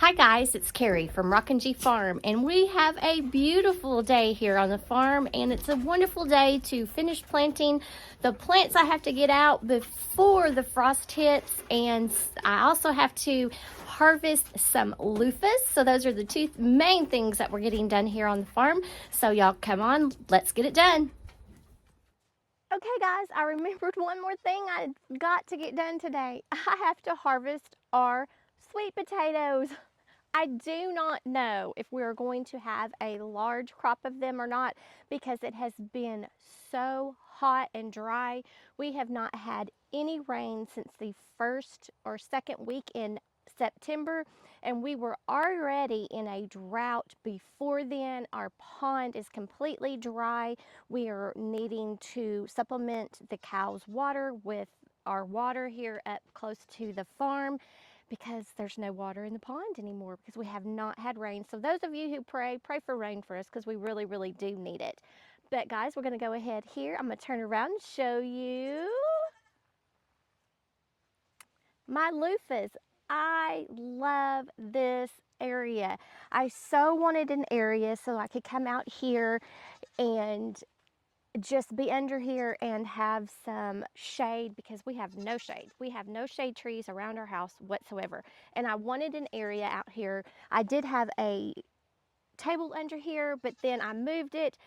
Hi guys, it's Carrie from Rock and G Farm, and we have a beautiful day here on the farm, and it's a wonderful day to finish planting the plants I have to get out before the frost hits, and I also have to harvest some loofahs. So those are the two main things that we're getting done here on the farm. So y'all come on, let's get it done. Okay guys, I remembered one more thing I got to get done today. I have to harvest our sweet potatoes. I do not know if we're going to have a large crop of them or not because it has been so hot and dry. We have not had any rain since the first or second week in September, and we were already in a drought before then. Our pond is completely dry. We are needing to supplement the cows' water with our water here up close to the farm, because there's no water in the pond anymore because we have not had rain. So those of you who pray for rain for us because we really, really do need it. But guys, we're going to go ahead here. I'm going to turn around and show you my loofahs. I love this area. I so wanted an area so I could come out here and just be under here and have some shade because we have no shade. We have no shade trees around our house whatsoever. And I wanted an area out here. I did have a table under here, but then I moved it.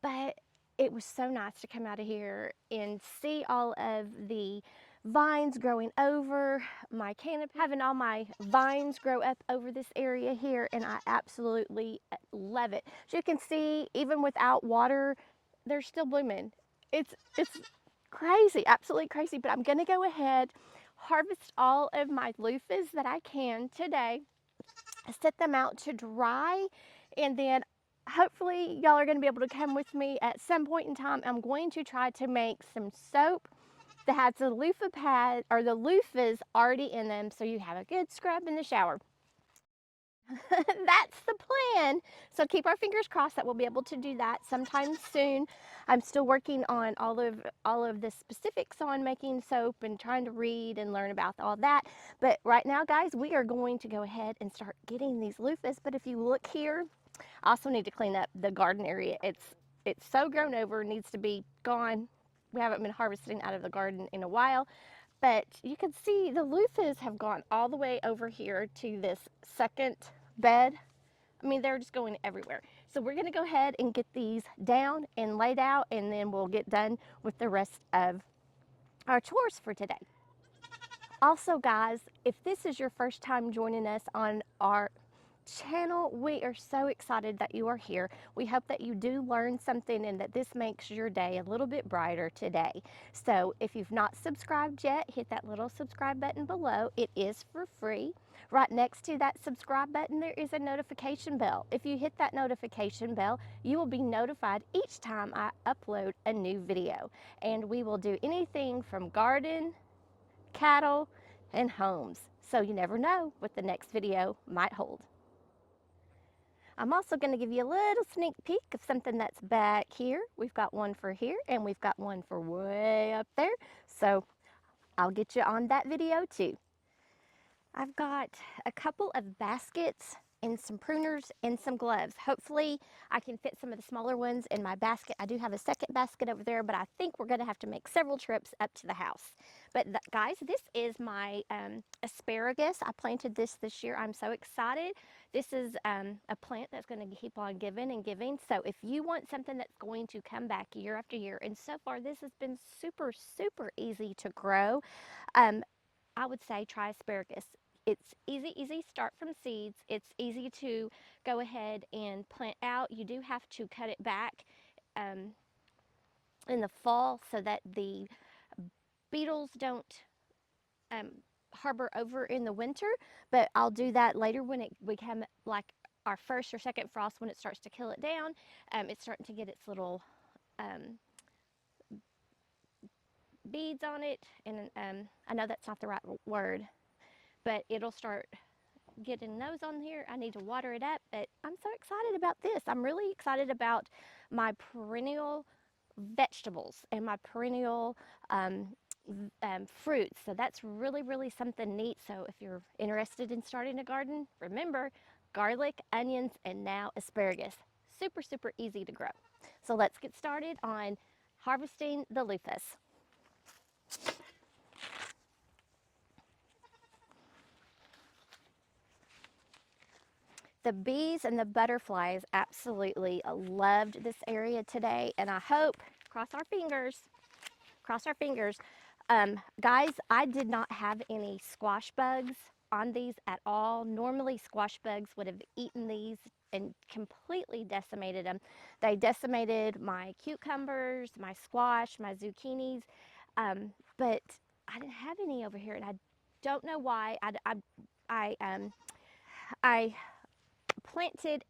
But it was so nice to come out of here and see all of the vines growing over my canopy, having all my vines grow up over this area here, and I absolutely love it. As you can see, even without water, they're still blooming. It's crazy, absolutely crazy. But I'm gonna go ahead, harvest all of my loofahs that I can today, set them out to dry, and then hopefully y'all are going to be able to come with me at some point in time. I'm going to try to make some soap that has the loofah pad or the loofahs already in them, so you have a good scrub in the shower. That's the plan. So keep our fingers crossed that we'll be able to do that sometime soon. I'm still working on all of the specifics on making soap and trying to read and learn about all that. But right now, guys, we are going to go ahead and start getting these loofahs. But if you look here, I also need to clean up the garden area. It's so grown over, needs to be gone. We haven't been harvesting out of the garden in a while. But you can see the loofahs have gone all the way over here to this second bed. I mean, they're just going everywhere. So we're gonna go ahead and get these down and laid out, and then we'll get done with the rest of our chores for today. Also, guys, if this is your first time joining us on our channel, we are so excited that you are here. We hope that you do learn something and that this makes your day a little bit brighter today. So if you've not subscribed yet, hit that little subscribe button below. It is for free. Right next to that subscribe button, there is a notification bell. If you hit that notification bell, you will be notified each time I upload a new video. And we will do anything from garden, cattle, and homes. So you never know what the next video might hold. I'm also going to give you a little sneak peek of something that's back here. We've got one for here, and we've got one for way up there. So I'll get you on that video too. I've got a couple of baskets and some pruners and some gloves. Hopefully I can fit some of the smaller ones in my basket. I do have a second basket over there, but I think we're going to have to make several trips up to the house. But guys, this is my asparagus. I planted this year. I'm so excited. This is a plant that's going to keep on giving and giving. So if you want something that's going to come back year after year, and so far this has been super, super easy to grow, I would say try asparagus. It's easy start from seeds. It's easy to go ahead and plant out. You do have to cut it back in the fall so that the beetles don't harbor over in the winter, but I'll do that later when it become like our first or second frost, when it starts to kill it down. It's starting to get its little beads on it, and I know that's not the right word, but it'll start getting those on here. I need to water it up, but I'm so excited about this. I'm really excited about my perennial vegetables and my perennial fruits. So that's really, really something neat. So if you're interested in starting a garden, remember garlic, onions, and now asparagus. Super, super easy to grow. So let's get started on harvesting the loofahs. The bees and the butterflies absolutely loved this area today, and I hope, cross our fingers. Guys, I did not have any squash bugs on these at all. Normally squash bugs would have eaten these and completely decimated them. They decimated my cucumbers, my squash, my zucchinis, but I didn't have any over here, and I don't know why. I planted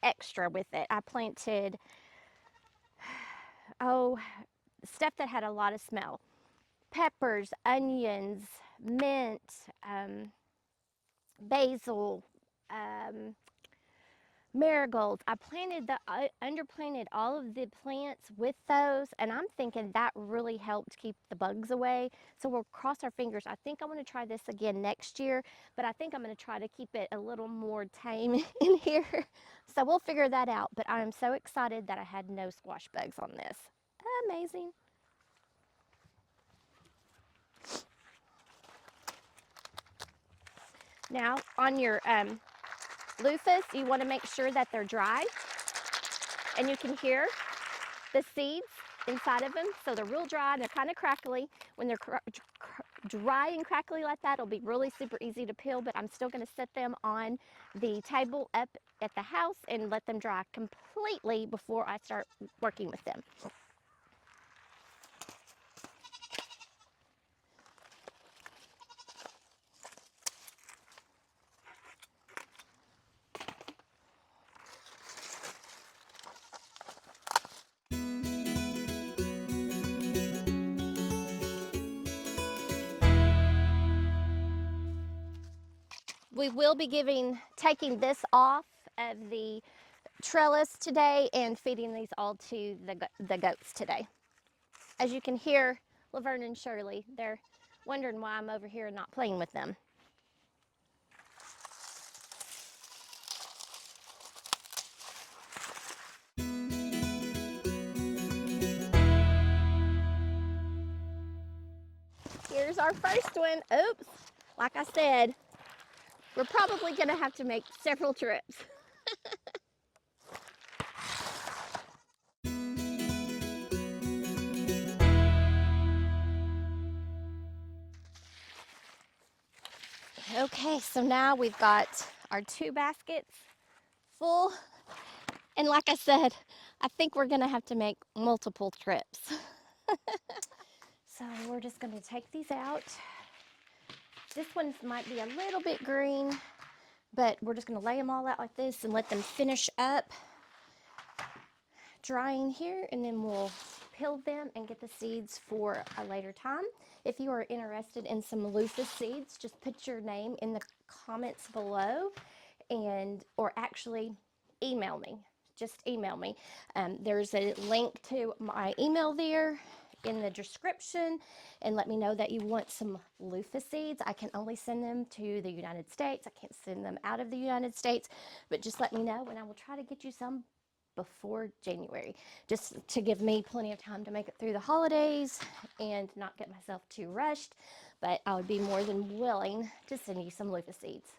extra with it. I planted, oh, stuff that had a lot of smell. Peppers, onions, mint, basil, marigolds. I underplanted all of the plants with those, and I'm thinking that really helped keep the bugs away. So we'll cross our fingers. I think I want to try this again next year, but I think I'm going to try to keep it a little more tame in here. So we'll figure that out, but I am so excited that I had no squash bugs on this. Amazing. Now on your loofahs, you want to make sure that they're dry, and you can hear the seeds inside of them. So they're real dry and they're kind of crackly. When they're dry and crackly like that, it'll be really super easy to peel, but I'm still going to set them on the table up at the house and let them dry completely before I start working with them. We will be taking this off of the trellis today and feeding these all to the goats today. As you can hear, Laverne and Shirley, they're wondering why I'm over here and not playing with them. Here's our first one. Oops, like I said, we're probably gonna have to make several trips. Okay, so now we've got our 2 baskets full. And like I said, I think we're gonna have to make multiple trips. So we're just gonna take these out. This one might be a little bit green, but we're just gonna lay them all out like this and let them finish up drying here, and then we'll peel them and get the seeds for a later time. If you are interested in some loofah seeds, just put your name in the comments below, or actually email me. Just email me. There's a link to my email there in the description, and let me know that you want some loofah seeds. I can only send them to the United States. I can't send them out of the United States, but just let me know and I will try to get you some before January, just to give me plenty of time to make it through the holidays and not get myself too rushed. But I would be more than willing to send you some loofah seeds.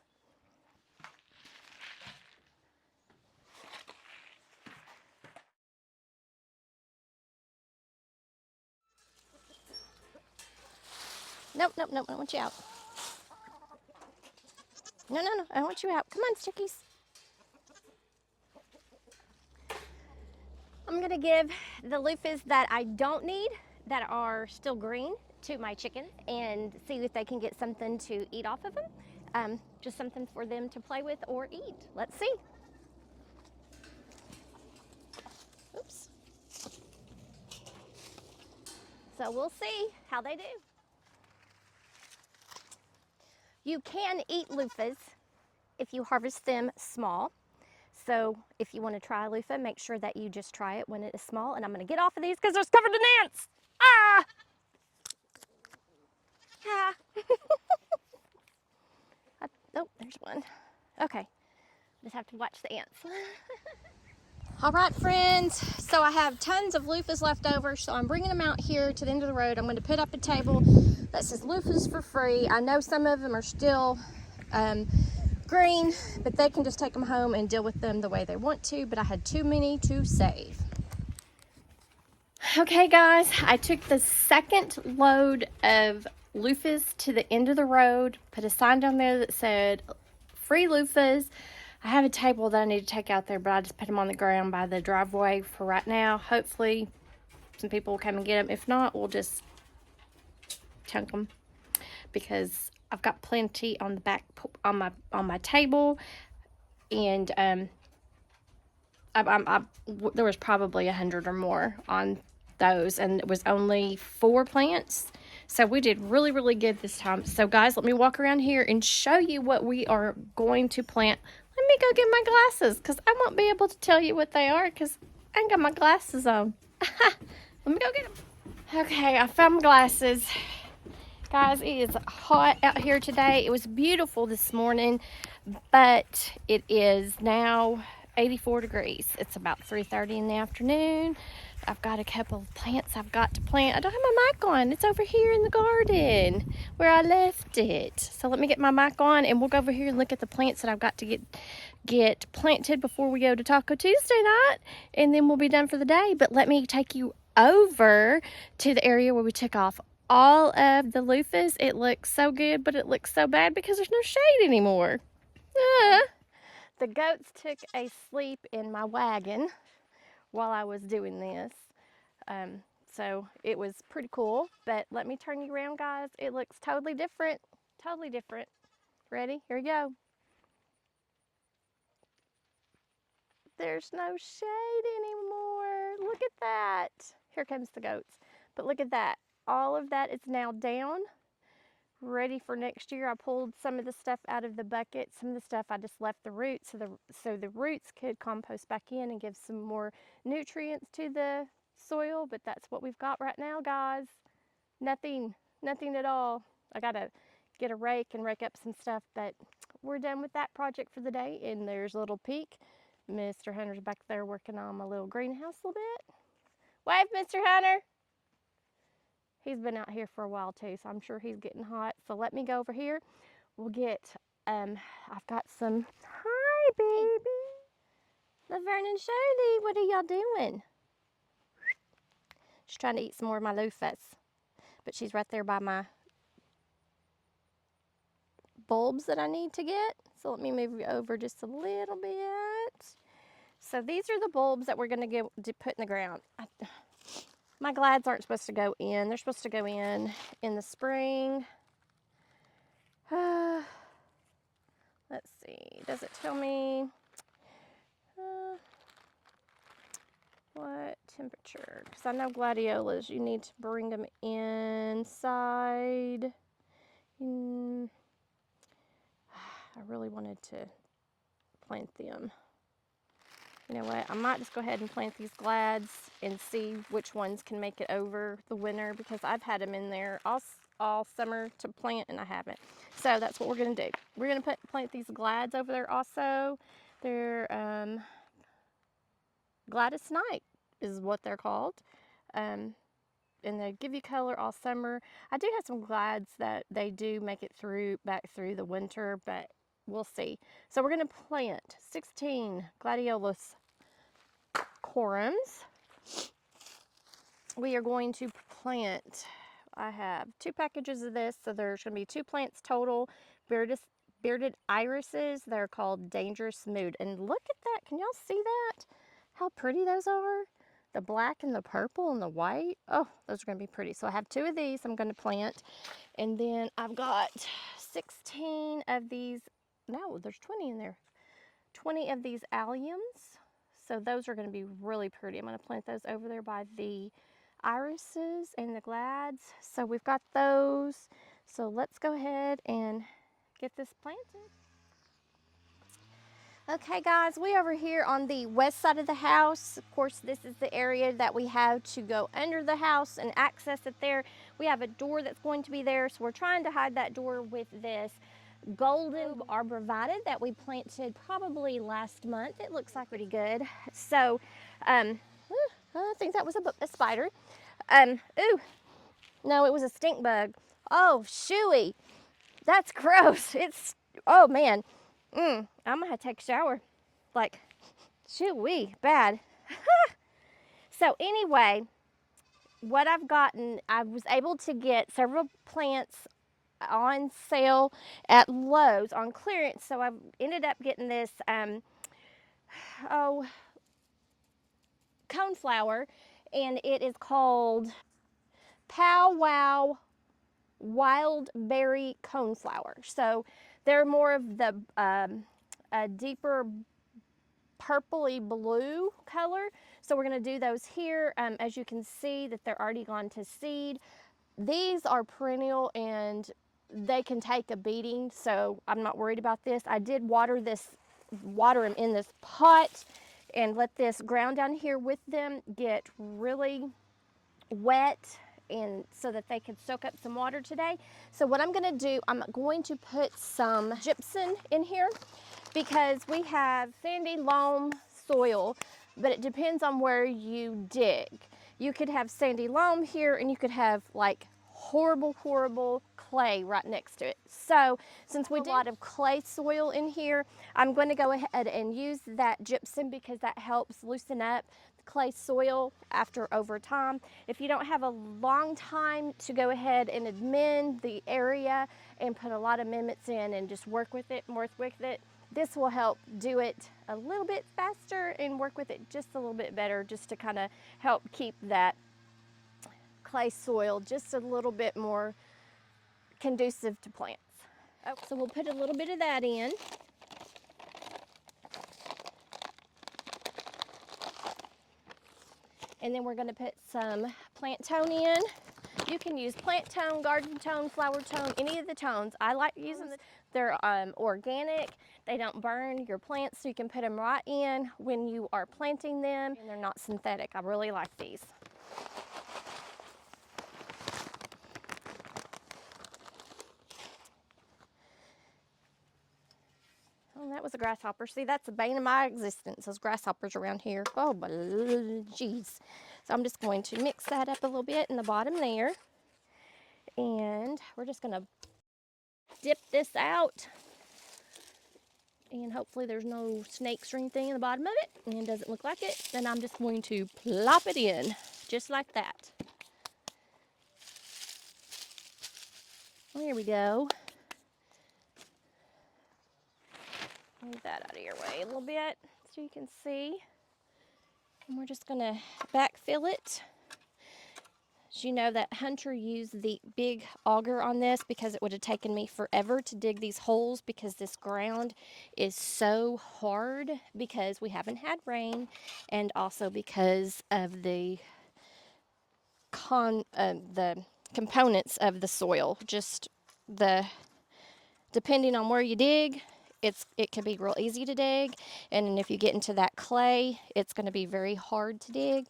Nope, nope, nope, I don't want you out. No, no, no, I don't want you out. Come on, chickies. I'm gonna give the loofahs that I don't need, that are still green, to my chickens and see if they can get something to eat off of them. Just something for them to play with or eat. Let's see. Oops. So we'll see how they do. You can eat loofahs if you harvest them small. So if you want to try a loofah, make sure that you just try it when it is small. And I'm going to get off of these because they're covered in ants. Ah! one. Okay, just have to watch the ants. All right, friends, so I have tons of loofahs left over, so I'm bringing them out here to the end of the road. I'm going to put up a table that says loofahs for free. I know some of them are still green, but they can just take them home and deal with them the way they want to, but I had too many to save. Okay, guys, I took the second load of loofahs to the end of the road, put a sign down there that said free loofahs. I have a table that I need to take out there, but I just put them on the ground by the driveway for right now. Hopefully some people will come and get them. If not, we'll just chunk them because I've got plenty on the back on my table, and there was probably 100 or more on those, and it was only 4 plants. So we did really, really good this time. So guys, let me walk around here and show you what we are going to plant. Let me go get my glasses because I won't be able to tell you what they are because I ain't got my glasses on. Let me go get them. Okay, I found my glasses. Guys, it is hot out here today. It was beautiful this morning, but it is now 84 degrees. It's about 3:30 in the afternoon. I've got a couple of plants I've got to plant. I don't have my mic on. It's over here in the garden where I left it. So let me get my mic on and we'll go over here and look at the plants that I've got to get planted before we go to Taco Tuesday night, and then we'll be done for the day. But let me take you over to the area where we took off all of the loofahs. It looks so good, but it looks so bad because there's no shade anymore. The goats took a sleep in my wagon while I was doing this. So it was pretty cool, but let me turn you around, guys. It looks totally different, totally different. Ready? Here we go. There's no shade anymore. Look at that. Here comes the goats. But look at that. All of that is now down, ready for next year. I pulled some of the stuff out of the bucket. Some of the stuff I just left the roots so the roots could compost back in and give some more nutrients to the soil. But that's what we've got right now, guys. Nothing at all. I gotta get a rake and rake up some stuff, but we're done with that project for the day. And there's a little peek. Mr. Hunter's back there working on my little greenhouse a little bit. Wave, Mr. Hunter. He's been out here for a while too, so I'm sure he's getting hot. So let me go over here. We'll get, I've got some, hi baby. Laverne and Shirley, what are y'all doing? She's trying to eat some more of my loofahs, but she's right there by my bulbs that I need to get. So let me move you over just a little bit. So these are the bulbs that we're gonna put in the ground. My glads aren't supposed to go in. They're supposed to go in the spring. Let's see. Does it tell me what temperature? Because I know gladiolas, you need to bring them inside. I really wanted to plant them. You know what? I might just go ahead and plant these glads and see which ones can make it over the winter, because I've had them in there all summer to plant and I haven't. So that's what we're going to do. We're going to plant these glads over there also. They're Gladys Night is what they're called. And they give you color all summer. I do have some glads that they do make it back through the winter, but we'll see. So we're going to plant 16 gladiolus corums. We are going to plant, I have 2 packages of this, so there's going to be 2 plants total. Bearded irises. They're called Dangerous Mood. And look at that. Can y'all see that? How pretty those are. The black and the purple and the white. Oh, those are going to be pretty. So I have 2 of these I'm going to plant. And then I've got 16 of these. No, there's 20 in there. 20 of these alliums. So those are going to be really pretty. I'm going to plant those over there by the irises and the glads. So we've got those. So let's go ahead and get this planted. Okay guys, we over here on the west side of the house. Of course, this is the area that we have to go under the house and access it there. We have a door that's going to be there, so we're trying to hide that door with this golden arborvitae that we planted probably last month. It looks like pretty good. So I think that was a spider. Ooh, no, it was a stink bug. Oh, shooey. That's gross. It's, oh man. I'm gonna have to take a shower. Like, shooey, bad. So anyway, what I've gotten, I was able to get several plants on sale at Lowe's on clearance. So I ended up getting this, conflower, and it is called Pow Wow Wild Berry Coneflower. So they're more of the a deeper purpley blue color. So we're going to do those here. As you can see that they're already gone to seed. These are perennial and they can take a beating, so I'm not worried about this. I did water them in this pot and let this ground down here with them get really wet, and so that they could soak up some water today. So what I'm going to do, I'm going to put some gypsum in here because we have sandy loam soil, but it depends on where you dig. You could have sandy loam here and you could have like horrible clay right next to it. So since we do a lot of clay soil in here, I'm going to go ahead and use that gypsum because that helps loosen up the clay soil over time. If you don't have a long time to go ahead and amend the area and put a lot of amendments in and just work with it, this will help do it a little bit faster and work with it just a little bit better, just to kind of help keep that clay soil just a little bit more conducive to plants. So we'll put a little bit of that in. And then we're going to put some plant tone in. You can use plant tone, garden tone, flower tone, any of the tones. I like using they're organic. They don't burn your plants, so you can put them right in when you are planting them, and they're not synthetic. I really like these. Oh, that was a grasshopper. See, that's the bane of my existence, those grasshoppers around here. Oh, jeez. So I'm just going to mix that up a little bit in the bottom there. And we're just going to dip this out. And hopefully there's no snakes or anything in the bottom of it. And it doesn't look like it. Then I'm just going to plop it in, just like that. There we go. Move that out of your way a little bit so you can see. And we're just going to backfill it. As you know, that Hunter used the big auger on this because it would have taken me forever to dig these holes because this ground is so hard because we haven't had rain, and also because of the components of the soil. Just depending on where you dig, it can be real easy to dig, and if you get into that clay, it's going to be very hard to dig.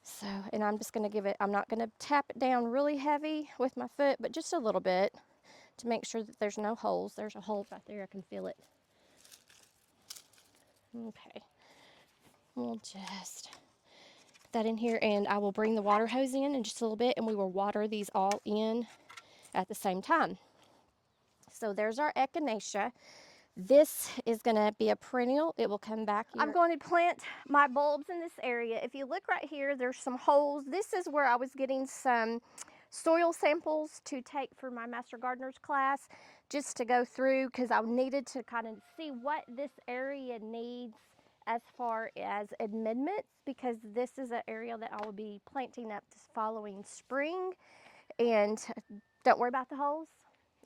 So, and I'm just going to I'm not going to tap it down really heavy with my foot, but just a little bit to make sure that there's no holes. There's a hole right there, I can feel it. Okay, we'll just put that in here, and I will bring the water hose in just a little bit, and we will water these all in at the same time. So there's our echinacea. This is going to be a perennial. It will come back here. I'm going to plant my bulbs in this area. If you look right here, there's some holes. This is where I was getting some soil samples to take for my Master Gardener's class, just to go through, because I needed to kind of see what this area needs as far as amendments, because this is an area that I will be planting up this following spring. And don't worry about the holes.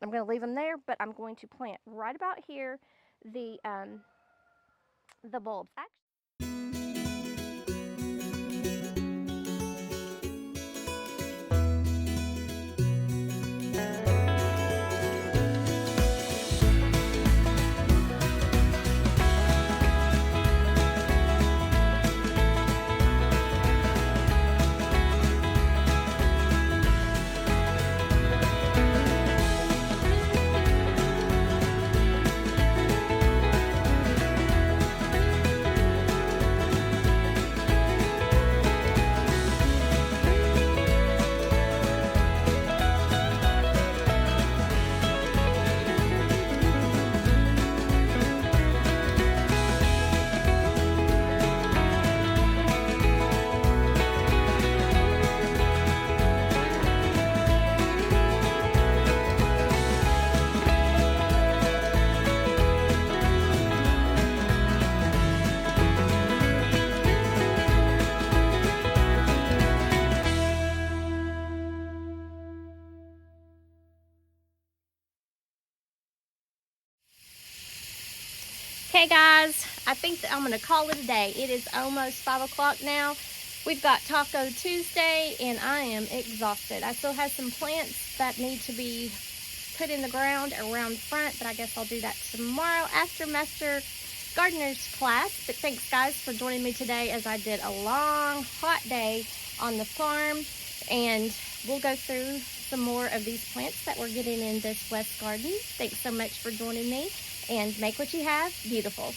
I'm going to leave them there, but I'm going to plant right about here the bulbs. Okay guys, I think that I'm gonna call it a day. It is almost 5 o'clock now. We've got Taco Tuesday and I am exhausted. I still have some plants that need to be put in the ground around front, but I guess I'll do that tomorrow after Master Gardener's class. But thanks guys for joining me today as I did a long, hot day on the farm, and we'll go through some more of these plants that we're getting in this West Garden. Thanks so much for joining me, and make what you have beautiful.